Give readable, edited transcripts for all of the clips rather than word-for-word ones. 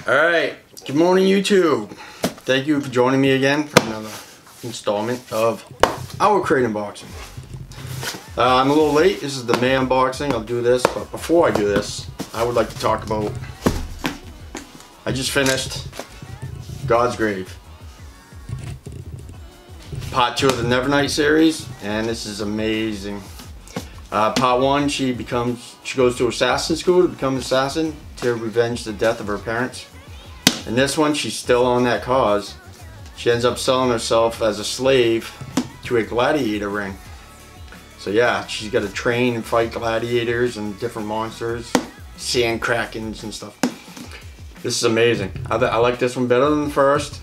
Alright, good morning YouTube. Thank you for joining me again for another installment of owlcrate unboxing. I'm a little late, this is the May unboxing, I'll do this, but before I do this, I would like to talk about, I just finished God's Grave. Part 2 of the Nevernight series, and this is amazing. Part 1, she goes to assassin school to become an assassin to revenge the death of her parents. And this one, she's still on that cause. She ends up selling herself as a slave to a gladiator ring. So yeah, she's got to train and fight gladiators and different monsters, sand krakens and stuff. This is amazing. I like this one better than the first.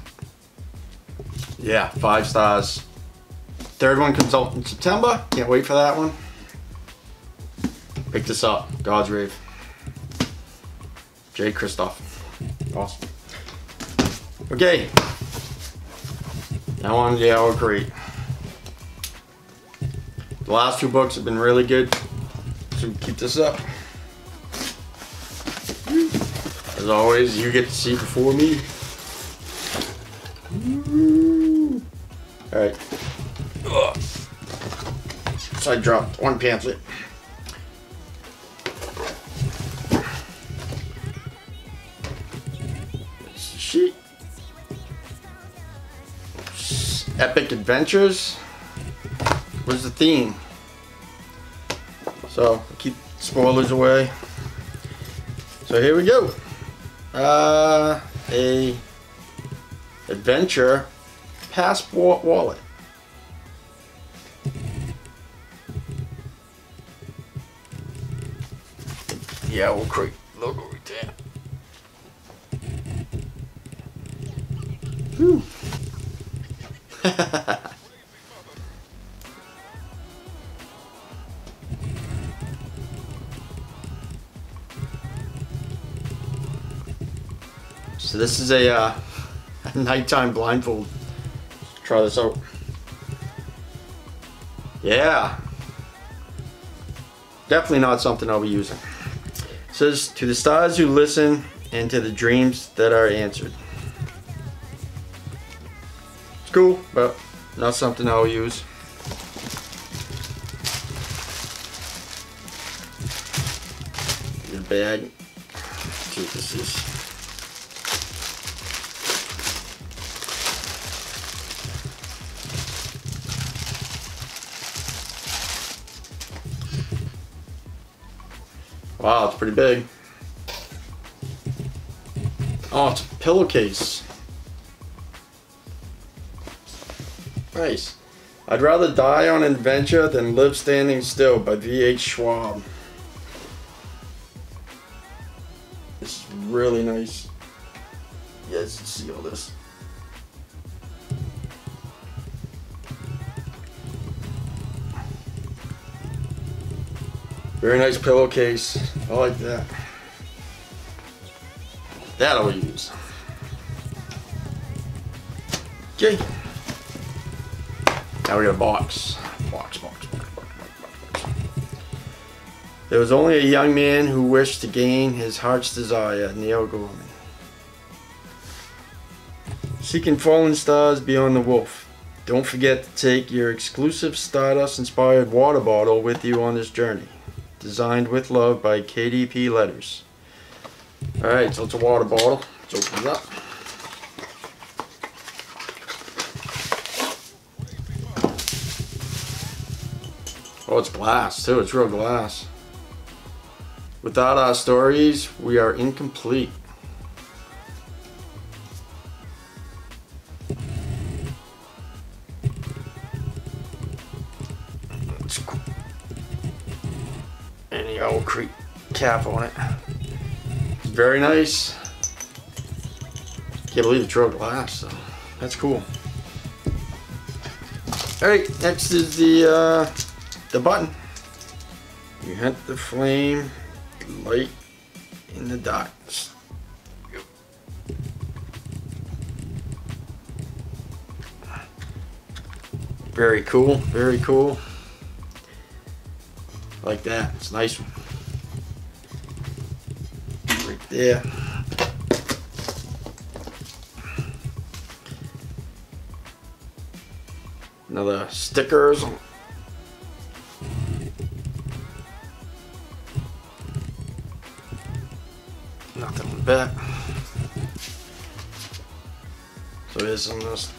Yeah, 5 stars. Third one comes out in September. Can't wait for that one. Pick this up. God's Grave. J. Christoph. Awesome. Okay. Now on the owlcrate. The last 2 books have been really good. So keep this up. As always, you get to see before me. Alright. So I dropped one pamphlet. It's the sheet. Epic Adventures was the theme. So keep spoilers away. So here we go. A adventure passport wallet. The owlcrate logo right there. Whew. So this is a nighttime blindfold. Let's try this out. Yeah. Definitely not something I'll be using. It says, to the stars who listen and to the dreams that are answered. It's cool, but not something I'll use. Get a bag. Let's see what this is. Wow, it's pretty big. Oh, it's a pillowcase. Nice. I'd rather die on an adventure than live standing still by V.H. Schwab. This is really nice. You guys can see all this. Very nice pillowcase. I like that. That I'll use. Okay. Now we got a box. Box. There was only a young man who wished to gain his heart's desire, Neil Gorman. Seeking fallen stars beyond the wolf. Don't forget to take your exclusive Stardust-inspired water bottle with you on this journey. Designed with love by KDP Letters. Alright, so it's a water bottle. Let's open it up. Oh, it's glass too. It's real glass. Without our stories, we are incomplete. It's cool. And the owlcrate cap on it. Very nice. Can't believe it's real glass, so that's cool. Alright, next is the button. You hunt the flame, light in the darkness. Very cool, very cool. Like that, it's a nice one. Right there. Another stickers. Nothing on the back. So here's some of this.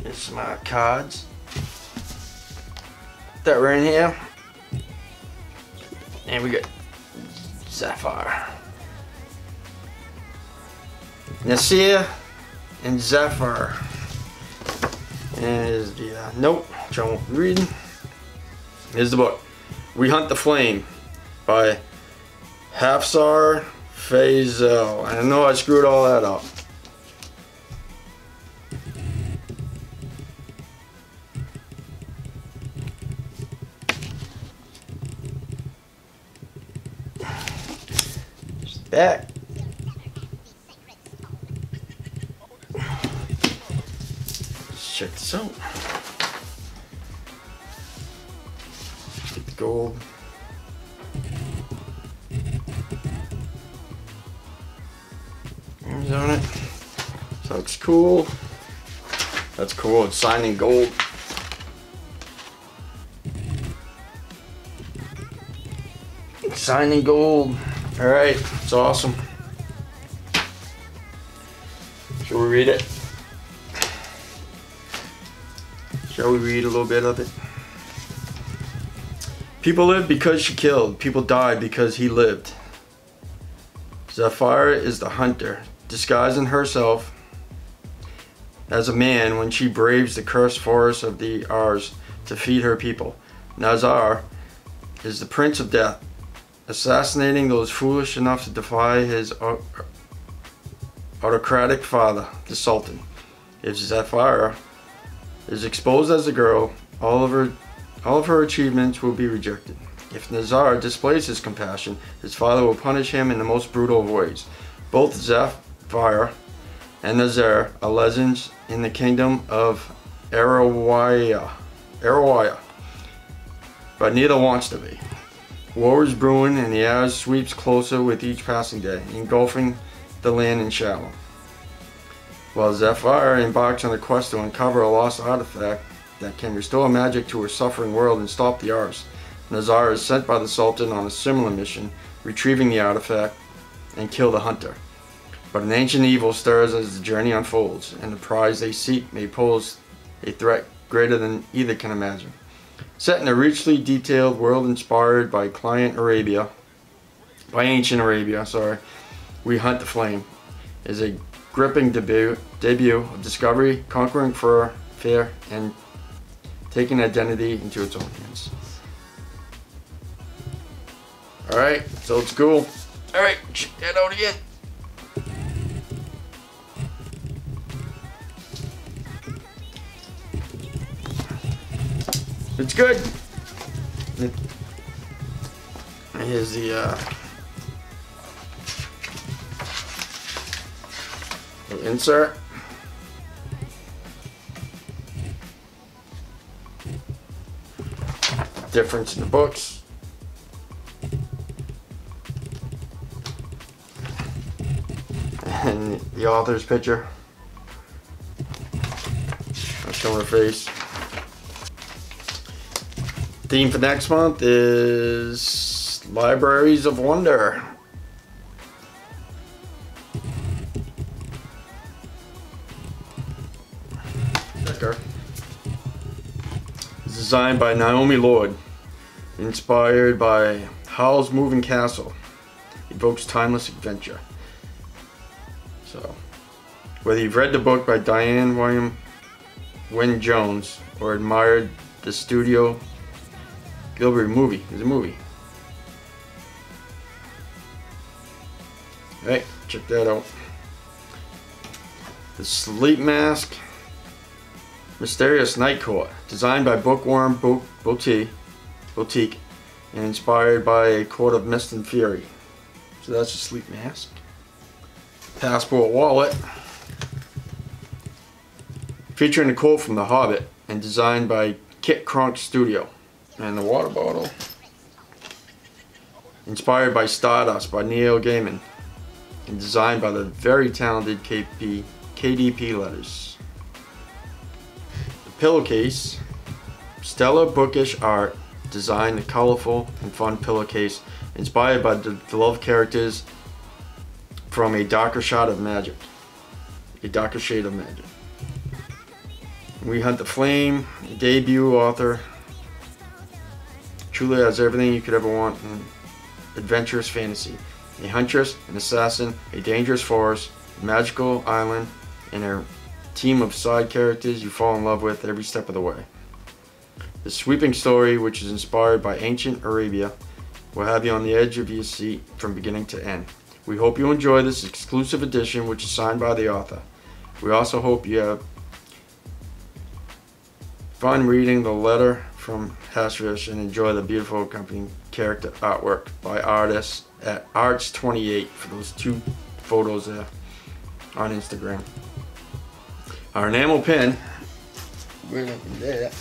Here's some cards that were in here. And we got Sapphire, Nasir, and Zephyr. And here's the note, which I won't be reading. Here's the book. We Hunt the Flame by Hafsar Faisal. I know I screwed all that up. There's the back. Let's check this out. Get the gold. Names on it. So looks cool. That's cool. It's signed in gold. It's signed in gold. All right, it's awesome. Shall we read it? Shall we read a little bit of it? People lived because she killed. People died because he lived. Zephyr is the hunter, disguising herself as a man when she braves the cursed forests of the Ars to feed her people. Nazar is the prince of death, assassinating those foolish enough to defy his autocratic father, the Sultan. If Zephyr is exposed as a girl, all of her achievements will be rejected. If Nazar displays his compassion, his father will punish him in the most brutal of ways. Both Zephyr and Nazar are legends in the kingdom of Arawaya, but neither wants to be. War is brewing and the Ars sweeps closer with each passing day, engulfing the land in shadow. While Zephyr embarks on a quest to uncover a lost artifact that can restore magic to her suffering world and stop the Ars, Nazar is sent by the Sultan on a similar mission, retrieving the artifact and kill the hunter. But an ancient evil stirs as the journey unfolds, and the prize they seek may pose a threat greater than either can imagine. Set in a richly detailed world inspired by ancient Arabia, We Hunt the Flame is a gripping debut of discovery, conquering fear, and taking identity into its own hands. Alright, so it's cool. Alright, check that out again. It's good. Here's the insert. Difference in the books. And the author's picture. I'll show her face. Theme for next month is Libraries of Wonder. Sticker. It's designed by Naomi Lord. Inspired by Howl's Moving Castle. Evokes timeless adventure. So, whether you've read the book by Diane Wynne Jones or admired the Studio Gilbert movie, it's a movie. Alright, check that out. The Sleep Mask Mysterious Night Court, designed by Bookworm Boutique and inspired by a court of mist and fury. So that's a sleep mask. Passport wallet, featuring a quote from The Hobbit and designed by Kit Kronk Studio. And the water bottle, inspired by Stardust by Neil Gaiman and designed by the very talented KDP letters. The pillowcase. Stellar bookish art designed a colorful and fun pillowcase inspired by the beloved characters from A Darker Shade of Magic. A Darker Shade of Magic. We Hunt the Flame, debut author. Truly has everything you could ever want in adventurous fantasy. A huntress, an assassin, a dangerous forest, a magical island, and a team of side characters you fall in love with every step of the way. The sweeping story, which is inspired by ancient Arabia, will have you on the edge of your seat from beginning to end. We hope you enjoy this exclusive edition, which is signed by the author. We also hope you have fun reading the letter from Hashfish and enjoy the beautiful accompanying character artwork by artists at Arts28 for those 2 photos there on Instagram. Our enamel pin, we're gonna do that.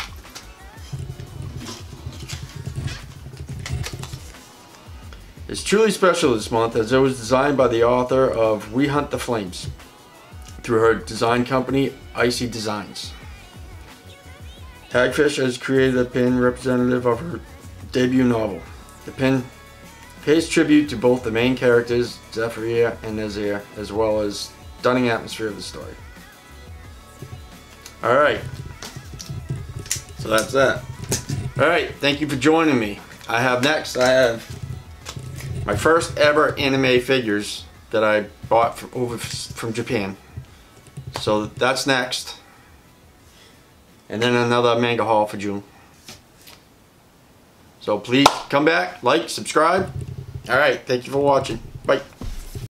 It's truly special this month as it was designed by the author of We Hunt the Flames through her design company, Icy Designs. Hagfish has created a pin representative of her debut novel. The pin pays tribute to both the main characters, Zephyria and Nazir, as well as stunning atmosphere of the story. Alright, so that's that. Alright, thank you for joining me. I have my first ever anime figures that I bought from Japan. So that's next. And then another manga haul for June. So please come back, like, subscribe. Alright, thank you for watching. Bye.